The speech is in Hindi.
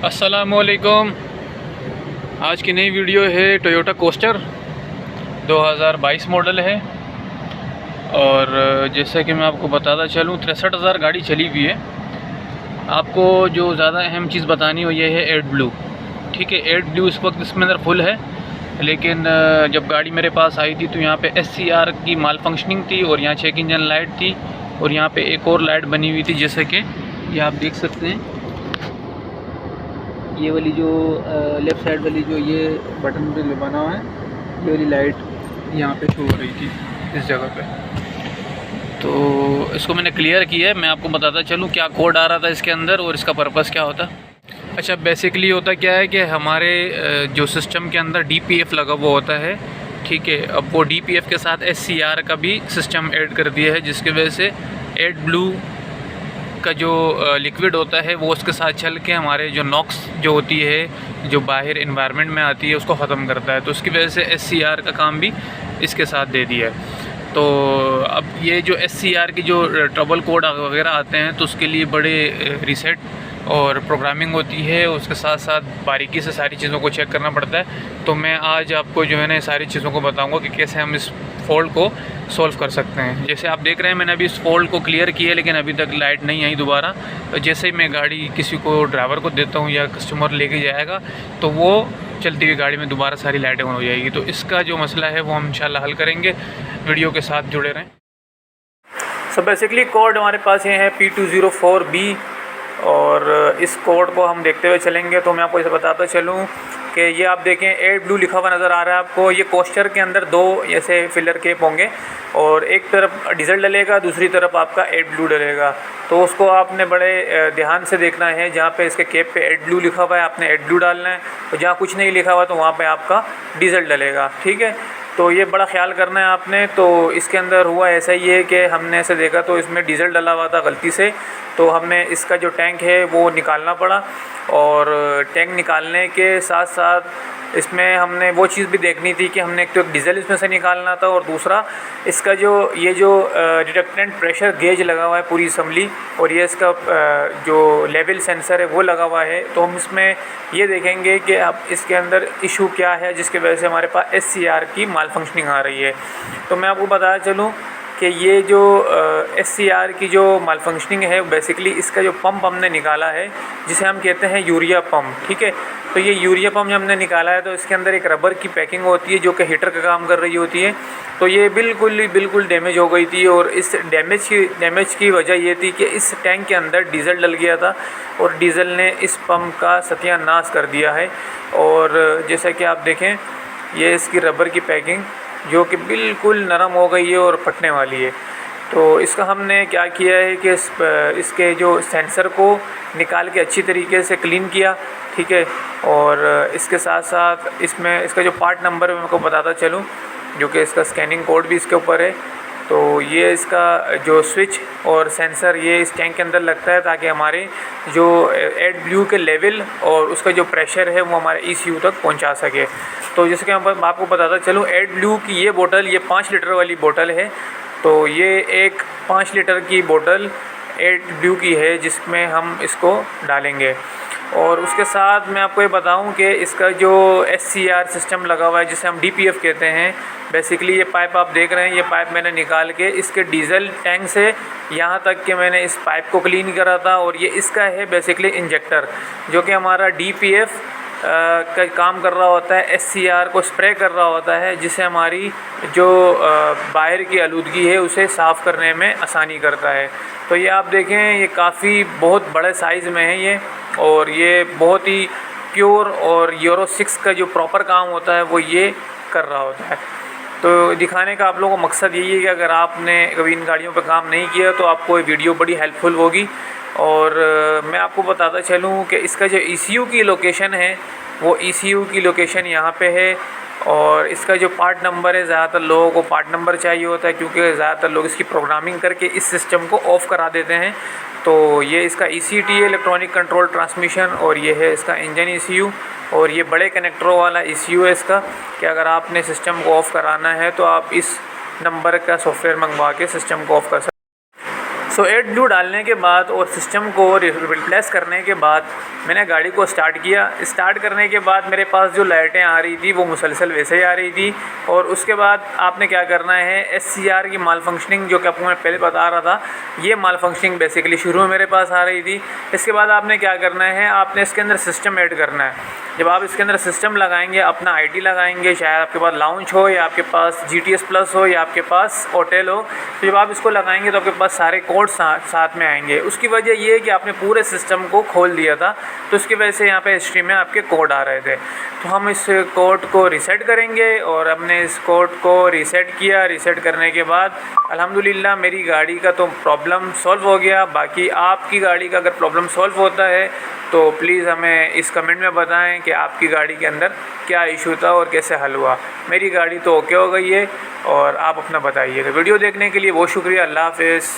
अस्सलामुअलैकुम। आज की नई वीडियो है टोयोटा कोस्टर 2022 मॉडल है। और जैसा कि मैं आपको बताता चलूँ 63,000 गाड़ी चली हुई है। आपको जो ज़्यादा अहम चीज़ बतानी हो ये है एड ब्लू। ठीक है, एड ब्लू इस वक्त इसमें अंदर फुल है, लेकिन जब गाड़ी मेरे पास आई थी तो यहाँ पे SCR की माल फंक्शनिंग थी और यहाँ चेक इंजन लाइट थी और यहाँ पे एक और लाइट बनी हुई थी, जैसे कि ये आप देख सकते हैं। ये वाली जो लेफ़्ट साइड वाली जो ये बटन पे बना हुआ है, ये वाली लाइट यहाँ पे शो हो रही थी इस जगह पे। तो इसको मैंने क्लियर किया है। मैं आपको बताता चलूँ क्या कोड आ रहा था इसके अंदर और इसका पर्पस क्या होता। अच्छा, बेसिकली होता क्या है कि हमारे जो सिस्टम के अंदर DPF लगा हुआ होता है, ठीक है। अब वो DPF के साथ SCR का भी सिस्टम ऐड कर दिया है, जिसकी वजह से एड ब्लू का जो लिक्विड होता है वो उसके साथ चल के हमारे जो नॉक्स जो होती है जो बाहर इन्वायरमेंट में आती है उसको ख़त्म करता है। तो उसकी वजह से SCR का काम भी इसके साथ दे दिया है। तो अब ये जो SCR की जो ट्रबल कोड वगैरह आते हैं तो उसके लिए बड़े रीसेट और प्रोग्रामिंग होती है, उसके साथ साथ बारीकी से सारी चीज़ों को चेक करना पड़ता है। तो मैं आज आपको जो है ना सारी चीज़ों को बताऊंगा कि कैसे हम इस फॉल्ट को सॉल्व कर सकते हैं। जैसे आप देख रहे हैं मैंने अभी इस फॉल्ट को क्लियर किया है, लेकिन अभी तक लाइट नहीं आई दोबारा। तो जैसे ही मैं गाड़ी किसी को ड्राइवर को देता हूँ या कस्टमर लेके जाएगा तो वो चलती हुई गाड़ी में दोबारा सारी लाइटें ऑन हो जाएगी। तो इसका जो मसला है वो हम इंशाल्लाह हल करेंगे। वीडियो के साथ जुड़े रहें। सो बेसिकली कोड हमारे पास ये है P204B और इस कोड को हम देखते हुए चलेंगे। तो मैं आपको इसे बताता चलूँ कि ये आप देखें एड ब्लू लिखा हुआ नज़र आ रहा है आपको। ये कोस्टर के अंदर दो ऐसे फिलर केप होंगे और एक तरफ डीजल डलेगा, दूसरी तरफ आपका एड ब्लू डलेगा। तो उसको आपने बड़े ध्यान से देखना है। जहाँ पे इसके केप पे एड ब्लू लिखा हुआ है आपने एड ब्लू डालना है, और जहाँ कुछ नहीं लिखा हुआ तो वहाँ पे आपका डीजल डलेगा। ठीक है, तो ये बड़ा ख्याल करना है आपने। तो इसके अंदर हुआ ऐसा ही है कि हमने ऐसे देखा तो इसमें डीजल डला हुआ था गलती से, तो हमें इसका जो टैंक है वो निकालना पड़ा। और टैंक निकालने के साथ साथ इसमें हमने वो चीज़ भी देखनी थी कि हमने एक तो डीजल इसमें से निकालना था, और दूसरा इसका जो ये जो रिडक्टेंट प्रेशर गेज लगा हुआ है पूरी असम्बली, और ये इसका जो लेवल सेंसर है वो लगा हुआ है। तो हम इसमें ये देखेंगे कि अब इसके अंदर इशू क्या है जिसकी वजह से हमारे पास SCR की माल फंक्शनिंग आ रही है। तो मैं आपको बताया चलूँ कि ये जो SCR की जो माल फंक्शनिंग है बेसिकली इसका जो पंप हमने निकाला है जिसे हम कहते हैं यूरिया पंप। ठीक है, तो ये यूरिया पंप जब हमने निकाला है तो इसके अंदर एक रबर की पैकिंग होती है जो कि हीटर का काम कर रही होती है। तो ये बिल्कुल डैमेज हो गई थी, और इस डैमेज की वजह ये थी कि इस टैंक के अंदर डीजल डल गया था और डीजल ने इस पंप का सत्यानाश कर दिया है। और जैसा कि आप देखें ये इसकी रबर की पैकिंग जो कि बिल्कुल नरम हो गई है और फटने वाली है। तो इसका हमने क्या किया है कि इसके जो सेंसर को निकाल के अच्छी तरीके से क्लीन किया। ठीक है, और इसके साथ साथ इसमें इसका जो पार्ट नंबर है मैं आपको बताता चलूँ, जो कि इसका स्कैनिंग कोड भी इसके ऊपर है। तो ये इसका जो स्विच और सेंसर ये इस टैंक के अंदर लगता है ताकि हमारे जो एड ब्लू के लेवल और उसका जो प्रेशर है वो हमारे ECU तक पहुंचा सके। तो जैसे कि मैं आपको बताता चलूँ एड ब्लू की ये बोतल ये 5 लीटर वाली बोतल है। तो ये एक 5 लीटर की बोतल एड ब्लू की है जिसमें हम इसको डालेंगे। और उसके साथ मैं आपको ये बताऊं कि इसका जो SCR सिस्टम लगा हुआ है जिसे हम DPF कहते हैं, बेसिकली ये पाइप आप देख रहे हैं, ये पाइप मैंने निकाल के इसके डीजल टैंक से यहाँ तक कि मैंने इस पाइप को क्लीन करा था। और ये इसका है बेसिकली इंजेक्टर जो कि हमारा DPF का काम कर रहा होता है, SCR को स्प्रे कर रहा होता है, जिससे हमारी जो बाहर की आलूदगी है उसे साफ़ करने में आसानी करता है। तो ये आप देखें ये काफ़ी बहुत बड़े साइज़ में है ये, और ये बहुत ही प्योर और यूरो 6 का जो प्रॉपर काम होता है वो ये कर रहा होता है। तो दिखाने का आप लोगों को मकसद यही है कि अगर आपने कभी इन गाड़ियों पर काम नहीं किया तो आपको ये वीडियो बड़ी हेल्पफुल होगी। और मैं आपको बताता चलूँ कि इसका जो ECU की लोकेशन है वो ECU की लोकेशन यहाँ पे है। और इसका जो पार्ट नंबर है, ज़्यादातर लोगों को पार्ट नंबर चाहिए होता है क्योंकि ज़्यादातर लोग इसकी प्रोग्रामिंग करके इस सिस्टम को ऑफ़ करा देते हैं। तो ये इसका ECT है, इलेक्ट्रॉनिक कंट्रोल ट्रांसमिशन, और ये है इसका इंजन ECU। और ये बड़े कनेक्टरों वाला ECU है इसका, कि अगर आपने सिस्टम को ऑफ़ कराना है तो आप इस नंबर का सॉफ्टवेयर मंगवा के सिस्टम को ऑफ़ कर सकते हैं। सो एडब्ल्यू डालने के बाद और सिस्टम को रिप्लेस करने के बाद मैंने गाड़ी को स्टार्ट किया। स्टार्ट करने के बाद मेरे पास जो लाइटें आ रही थी वो मुसलसल वैसे ही आ रही थी। और उसके बाद आपने क्या करना है, SCR की माल फंक्शनिंग जो कि आपको मैं पहले बता रहा था, ये माल फंक्शनिंग बेसिकली शुरू में मेरे पास आ रही थी। इसके बाद आपने क्या करना है, आपने इसके अंदर सिस्टम ऐड करना है। जब आप इसके अंदर सिस्टम लगाएंगे, अपना IT लगाएंगे, शायद आपके पास लाउंज हो या आपके पास GTS प्लस हो या आपके पास होटल हो, तो जब आप इसको लगाएंगे तो आपके पास सारे कोड साथ में आएंगे। उसकी वजह ये है कि आपने पूरे सिस्टम को खोल दिया था, तो उसकी वजह से यहाँ पे हिस्ट्री में आपके कोड आ रहे थे। तो हम इस कोड को रीसेट करेंगे और हमने इस कोड को रीसेट किया। रीसेट करने के बाद अल्हम्दुलिल्लाह मेरी गाड़ी का तो प्रॉब्लम सॉल्व हो गया। बाकी आपकी गाड़ी का अगर प्रॉब्लम सॉल्व होता है तो प्लीज़ हमें इस कमेंट में बताएं कि आपकी गाड़ी के अंदर क्या इशू था और कैसे हल हुआ। मेरी गाड़ी तो ओके हो गई है और आप अपना बताइएगा। वीडियो देखने के लिए बहुत शुक्रिया। अल्लाह हाफ़िज़।